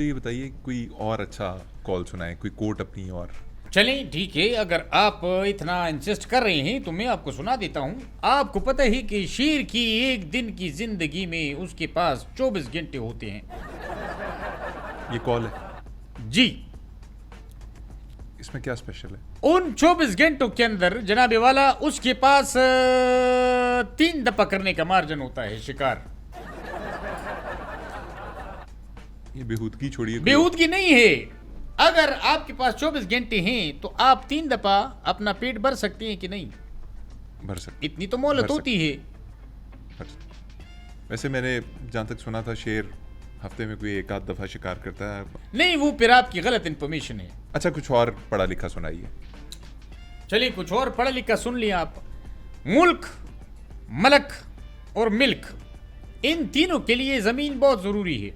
मुझे ये बताइए कोई और अच्छा कॉल सुनाए, कोई कोट अपनी और। चलें ठीक है, अगर आप इतना इंसिस्ट कर रहे हैं तो मैं आपको सुना देता हूँ। आपको पता है कि शेर की एक दिन की जिंदगी में उसके पास 24 घंटे होते हैं। ये कॉल है जी। इसमें क्या स्पेशल है? उन 24 घंटों के अंदर जनाबे वाला उसके पास 3 दफा करने का मार्जिन होता है शिकार। ये बेहूदगी छोड़िए। बेहूदगी नहीं है। अगर आपके पास 24 घंटे हैं तो आप 3 दफा अपना पेट भर सकते हैं कि नहीं? भर सकते। इतनी तो मोहलत होती है। वैसे मैंने जहाँ तक सुना था शेर हफ्ते में कोई एक आध दफा शिकार करता है। नहीं, वो फिर आपकी गलत इंफॉर्मेशन है। अच्छा कुछ और पढ़ा लिखा सुनाइए। चलिए कुछ और पढ़ा लिखा सुन लिया आप। मुल्क, मलक और मिल्क, इन तीनों के लिए जमीन बहुत जरूरी है।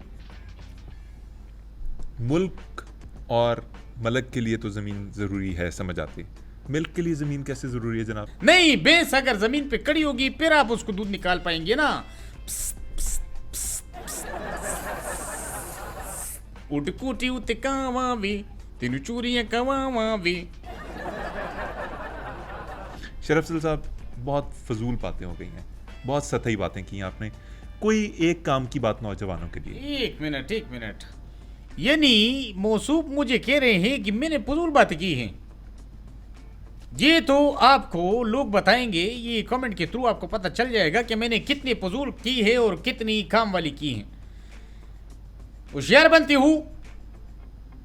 मुल्क और मलक के लिए तो जमीन जरूरी है, समझ आती। मिल्क के लिए जमीन कैसे जरूरी है जनाब? नहीं, भैंस अगर जमीन पे खड़ी होगी फिर आप उसको दूध निकाल पाएंगे ना। उटकूटी उते कावावे तीनों चूरियां कवावे। शरफजल साहब बहुत फजूल बातें हो गई हैं, बहुत सतही बातें की हैं आपने। कोई एक काम की बात नौजवानों के लिए। एक मिनट, यानी मौसूफ मुझे कह रहे हैं कि मैंने फजूल बातें की हैं। ये तो आपको लोग बताएंगे, ये कमेंट के थ्रू आपको पता चल जाएगा कि मैंने कितनी फजूल की है और कितनी काम वाली की हैं। होशियार बनती हूँ।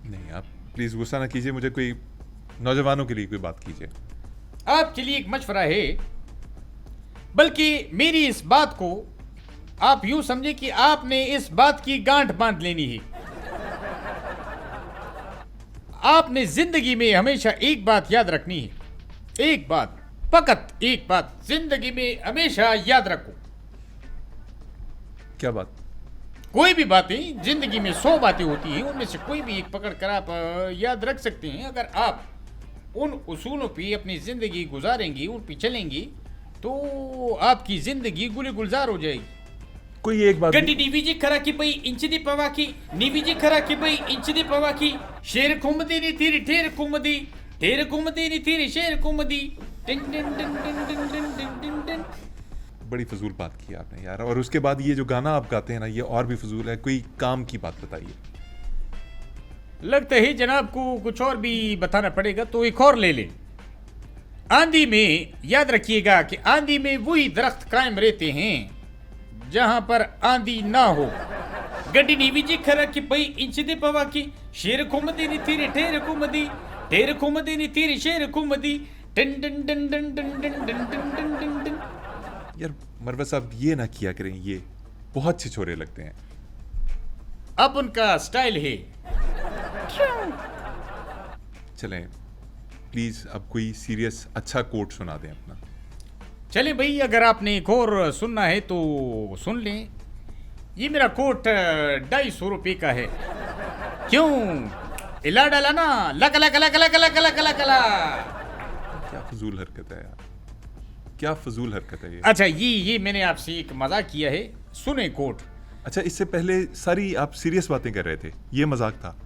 नहीं आप प्लीज गुस्सा ना कीजिए, मुझे कोई नौजवानों के लिए कोई बात कीजिए। आपके लिए एक मशवरा है, बल्कि मेरी इस बात को आप यूं समझे कि आपने इस बात की गांठ बांध लेनी है। आपने जिंदगी में हमेशा एक बात याद रखनी है, एक बात, फकत एक बात जिंदगी में हमेशा याद रखो। क्या बात? कोई भी बातें, जिंदगी में 100 बातें होती हैं, उनमें से कोई भी एक पकड़ कर आप याद रख सकते हैं। अगर आप उन उसूलों पे अपनी जिंदगी गुजारेंगी, उन पे चलेंगी, तो आपकी जिंदगी गुल गुलजार हो जाएगी। कोई एक बात गड्डी डीवीजी खरा की पई इंच दी पवा की, नीवीजी खरा की पई इंच दी पवा की, शेर घूमदी नी थीरी ठेर घूमदी, ठेर घूमदी नी थीरी शेर घूमदी। टिन टिन टिन टिन टिन टिन टिन टिन टिन। बड़ी फजूल बात की आपने यार। और उसके बाद ये जो गाना आप गाते हैं ना, ये और भी फजूल है। कोई काम की बात बताइए। लगता है जनाब को कुछ और भी बताना पड़ेगा, तो एक और ले ले। आंधी में याद रखिएगा कि आंधी में वही दरख्त कायम रहते हैं जहां पर आंधी ना हो। गड्डी नीवीजी खरा की पई इंच दे पवा की, शेर घूमदी नी थीरी ठेर घूमदी, ठेर घूमदी नी थीरी शेर घूमदी। टिन टिन टिन टिन टिन टिन टिन टिन टिन टिन टिन। यार मरवा साहब ये ना किया करें, ये बहुत छिछोरे लगते हैं। अब उनका स्टाइल है। चलें प्लीज अब कोई सीरियस अच्छा कोट सुना दें अपना। चले भाई, अगर आपने एक और सुनना है तो सुन लें। ये मेरा कोट 250 रुपये का है। क्यों इला डाला ना, लक लक लक लक लक लक लक ला। क्या फजूल हरकत है यार, क्या फजूल हरकत है ये। अच्छा, ये मैंने आपसे एक मजाक किया है, सुने कोट। अच्छा इससे पहले सारी आप सीरियस बातें कर रहे थे, ये मजाक था।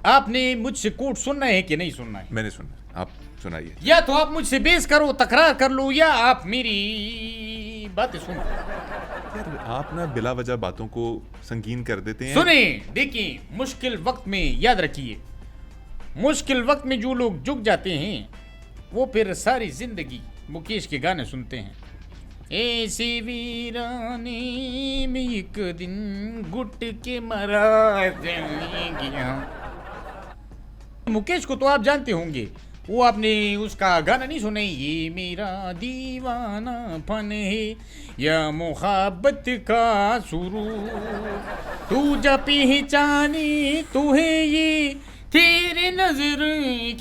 आपने मुझसे कोट सुनना है कि नहीं सुनना है? मैंने सुना, आप सुनाइए। या तो आप मुझसे बेस करो, तकरार कर लो, या आप मेरी बातें सुनो। यार आप ना बिला वजह बातों को संगीन कर देते हैं। सुने, देखिए, मुश्किल वक्त में याद रखिए, मुश्किल वक्त में जो लोग झुक जाते हैं वो फिर सारी जिंदगी मुकेश के गाने सुनते हैं। ऐसे वीराने में एक दिन घुट के मरा गया। मुकेश को तो आप जानते होंगे, वो आपने उसका गाना नहीं सुना? ये मेरा दीवानापन है या मोहब्बत का शुरू, तू जब पहचाने तू है ये तेरे नजर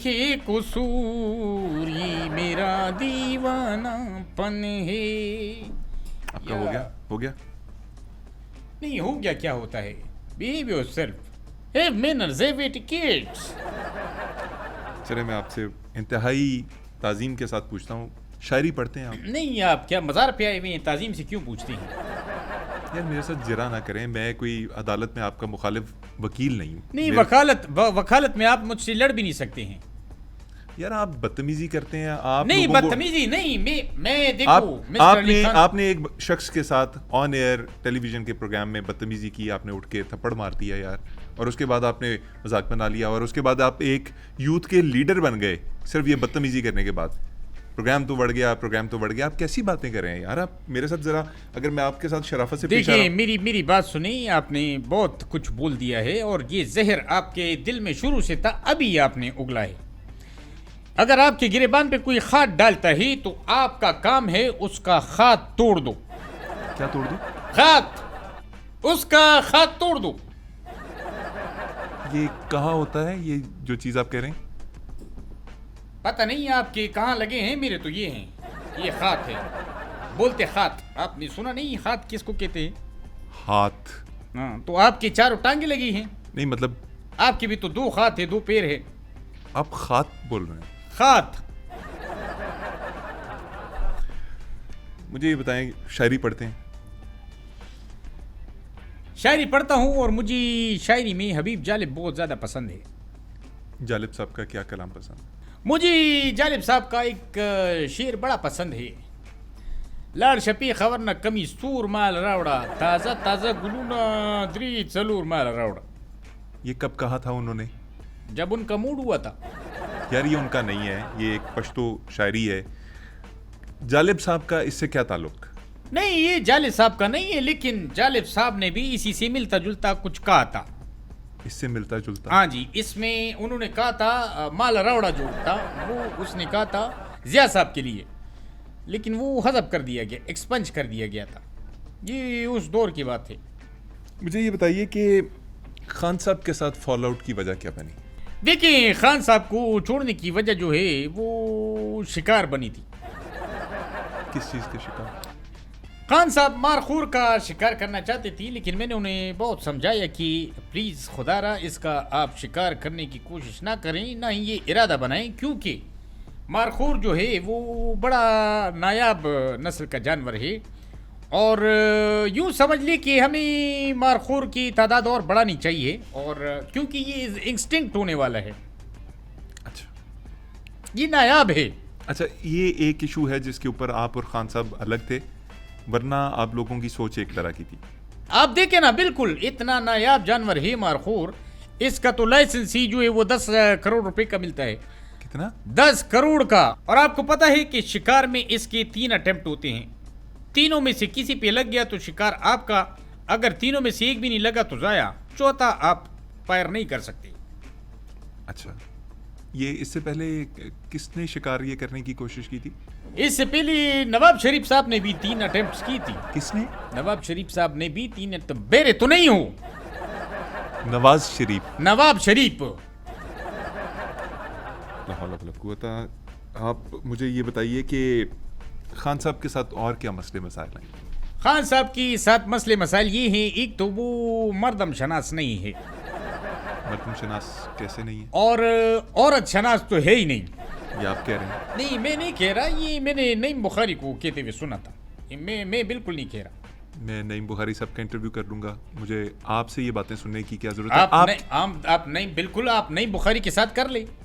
के कसूर, ये मेरा दीवानापन है। आपका हो गया? हो गया? नहीं हो गया, क्या होता है? Behave yourself. Have manners, have etiquettes. चले मैं आपसे इंतहाई ताजीम के साथ पूछता हूँ, शायरी पढ़ते हैं आप? नहीं, आप क्या मज़ार पे आए हुए हैं? ताजीम से क्यों पूछते हैं? यार मेरे साथ जरा ना करें, मैं कोई अदालत में आपका मुखालिफ वकील नहीं हूँ। नहीं, मेरे- वकालत में आप मुझसे लड़ भी नहीं सकते हैं। यार आप बदतमीजी करते हैं, आप नहीं, लोगों को- बदतमीजी नहीं, मैं देखो आप मिस्टर अली आपने खान, आपने एक शख्स के साथ ऑन एयर टेलीविजन के प्रोग्राम में बदतमीजी की, आपने उठ के थप्पड़ मार दिया यार, और उसके बाद आपने मजाक बना लिया, और उसके बाद आप एक यूथ के लीडर बन गए सिर्फ ये बदतमीजी करने के बाद। प्रोग्राम तो बढ़ गया, आप कैसी बातें कर रहे हैं यार? आप मेरे साथ जरा, अगर मैं आपके साथ शराफत से पेश आ रहा देखिए हूं- मेरी बात सुनिए, आपने बहुत कुछ बोल दिया है और ये जहर आपके दिल में शुरू से था, अभी आपने उगला है। अगर आपके गिरेबान पे कोई खाद डालता है तो आपका काम है उसका खाद तोड़ दो। क्या तोड़ दूं? उसका खाद तोड़ दो। ये कहाँ होता है ये जो चीज़ आप कह रहे हैं? पता नहीं आपके कहाँ लगे हैं, मेरे तो ये हैं, ये खात है, बोलते खात। आपने सुना नहीं खात किसको कहते हैं? हाथ? हाँ, तो आपकी चारों टांगे लगी हैं, नहीं मतलब आपकी भी तो दो खात है, दो पैर है। आप खात बोल रहे हैं? खात। मुझे ये बताएं, शायरी पढ़ते हैं? शायरी पढ़ता हूँ और मुझे शायरी में हबीब जालिब बहुत ज़्यादा पसंद है। जालिब साहब का क्या कलाम पसंद है? मुझे जालिब साहब का एक शेर बड़ा पसंद है। लाड शपी खबर न कमी सूर माल रावड़ा, ताज़ा ताज़ा गुलूना द्री चलूर माल रावड़ा। ये कब कहा था उन्होंने? जब उनका मूड हुआ था। यार ये उनका नहीं है, ये एक पश्तो शायरी है। जालिब साहब का इससे क्या ताल्लुक? नहीं, ये जालिब साहब का नहीं है, लेकिन जालिब साहब ने भी इसी से मिलता जुलता कुछ कहा था। इससे मिलता जुलता? हाँ जी, इसमें उन्होंने कहा था माल रावड़ा जो था वो उसने कहा था जिया साहब के लिए, लेकिन वो हज़फ कर दिया गया, एक्सपंज कर दिया गया था। ये उस दौर की बात है। मुझे ये बताइए कि खान साहब के साथ फॉल आउट की वजह क्या बनी? देखिए, खान साहब को छोड़ने की वजह जो है वो शिकार बनी थी। किस चीज़ के शिकार? खान साहब मारखूर का शिकार करना चाहते थे, लेकिन मैंने उन्हें बहुत समझाया कि प्लीज़ खुदारा इसका आप शिकार करने की कोशिश ना करें, ना ही ये इरादा बनाएं, क्योंकि मारखूर जो है वो बड़ा नायाब नस्ल का जानवर है और यूँ समझ ली कि हमें मारखूर की तादाद और बढ़ानी चाहिए, और क्योंकि ये इंस्टिंक्ट होने वाला है, अच्छा ये नायाब है। अच्छा, ये एक इशू है जिसके ऊपर आप और खान साहब अलग थे, वरना आप लोगों की सोच एक तरह की थी। आप देखें ना, बिल्कुल इतना नायाब जानवर है मारखूर, इसका तो लाइसेंस ही जो है वो 10 करोड़ रुपए का मिलता है। कितना? 10 करोड़ का। और आपको पता है कि शिकार में इसके 3 अटेम्प्ट होते हैं, तीनों में से किसी पे लग गया तो शिकार आपका, अगर तीनों में से एक भी नहीं लगा तो जाया, चौथा आप फायर नहीं कर सकते। अच्छा, ये इससे पहले किसने शिकार ये करने की कोशिश की थी? इससे पहले नवाब शरीफ साहब ने भी 3 अटेम्प्ट की थी। किसने? नवाब शरीफ साहब ने भी 3 अटेम्प्ट। बेरे तो नहीं हो, नवाज शरीफ। नवाब शरीफ। ला हौला वला कुव्वता। आप मुझे ये बताइए कि खान साहब के साथ और क्या मसले मसाइल हैं? खान साहब की 7 मसले मसाइल ये हैं, एक तो वो मर्दम शनास नहीं है, मर्दम शनास कैसे नहीं है? और औरत शनास तो है ही नहीं। ये आप कह रहे हैं? नहीं, मैं नहीं कह रहा, ये मैंने नईम बुखारी को कहते हुए सुना था, मैं बिल्कुल नहीं कह रहा। मैं नईम बुखारी साहब का इंटरव्यू कर लूंगा, मुझे आपसे ये बातें सुनने की क्या जरूरत है? आप नहीं, बिल्कुल आप नईम बुखारी के साथ कर ले।